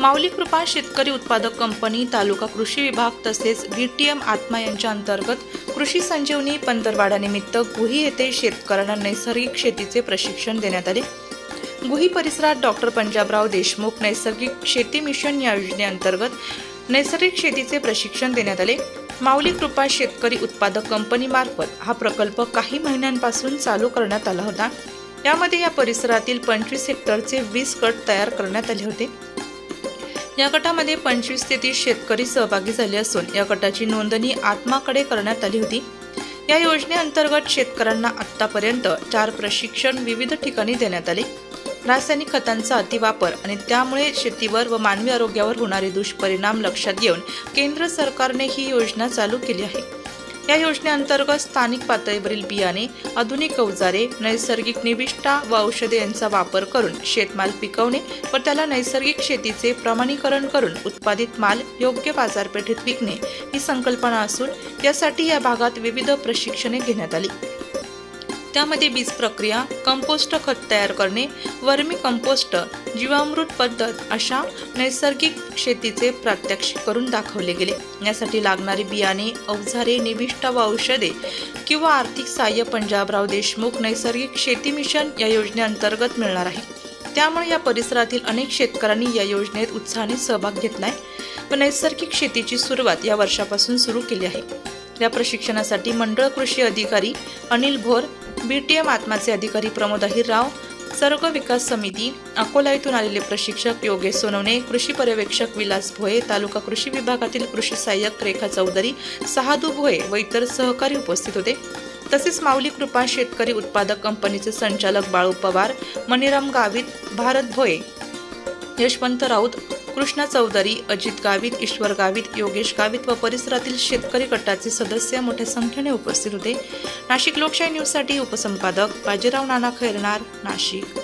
माऊली कृपा शेतकरी उत्पादक कंपनी, तालुका कृषी विभाग तसेच BTM आत्मा यांच्या अंतर्गत कृषी संजीवनी पंधरवड्यानिमित्त गुही येथे शेतकऱ्यांना नैसर्गिक शेतीचे प्रशिक्षण देण्यात आले। गुही परिसरात डॉक्टर पंजाबराव देशमुख नैसर्गिक शेती मिशन या योजनेअंतर्गत नैसर्गिक शेतीचे प्रशिक्षण देण्यात आले। माऊली कृपा शेतकरी उत्पादक कंपनी मार्फत हा प्रकल्प काही महिन्यांपासून चालू करण्यात आला होता। यामध्ये या परिसरातील 25 हेक्टरचे 20 गट तयार करण्यात आले होते। या गटामध्ये 25 ते 30 शेतकरी सहभागी झाले असून या गटाची नोंदणी आत्माकडे करण्यात आली होती। या योजनेअंतर्गत शेतकऱ्यांना आतापर्यंत 4 प्रशिक्षण विविध ठिकाणी देण्यात आले। रासायनिक खतांचा अतिवापर आणि त्यामुळे शेतीवर व मानवी आरोग्यावर होणारे दुष्परिणाम लक्षात घेऊन केंद्र सरकारने ही योजना चालू केली आहे। या योजनेअंतर्गत स्थानिक पातळीवरील बियाणे, आधुनिक अवजारे, नैसर्गिक निविष्ठा व औषधे यांचा वापर करून शेतमाल पिकवणे व त्याला नैसर्गिक शेतीचे प्रमाणीकरण करून उत्पादित माल योग्य बाजारपेठेत विकणे ही संकल्पना असून यासाठी या भागात विविध प्रशिक्षणे घेण्यात आली। त्यामध्ये बीज प्रक्रिया, कंपोस्ट खत तयार करणे, वर्मी कंपोस्ट, जीवामृत पद्धत अशा नैसर्गिक शेतीचे प्रात्यक्षिक करून दाखवले गेले। यासाठी लागणारी बियाणे, अवजारे, निविष्ठा व औषधे किंवा आर्थिक सहाय्य पंजाबराव देशमुख नैसर्गिक शेती मिशन या योजनेअंतर्गत मिळणार आहे। त्यामुळे या परिसरातील अनेक शेतकऱ्यांनी या योजनेत उत्साहाने सहभाग घेतलाय व नैसर्गिक शेतीची सुरुवात या वर्षापासून सुरू केली आहे। या प्रशिक्षणासाठी मंडळ कृषी अधिकारी अनिल भोर, BTM आत्माचे अधिकारी प्रमोद अहिरराव, सर्ग विकास समिती अकोला येथून आलेले प्रशिक्षक योगेश सोनवणे, कृषी पर्यवेक्षक विलास भोये, तालुका कृषी विभागातील कृषी सहाय्यक रेखा चौधरी, सहादू भोये व इतर सहकारी उपस्थित होते। तसेच माऊली कृपा शेतकरी उत्पादक कंपनीचे संचालक बाळू पवार, मणिराम गावित, भारत भोये, यशवंत राऊत, कृष्णा चौधरी, अजित गावित, ईश्वर गावित, योगेश गावित व परिसरातील शेतकरी गटाचे सदस्य मोठ्या संख्येने उपस्थित होते। नाशिक लोकशाही न्यूजसाठी उपसंपादक बाजीराव नाना खैरनार, नाशिक।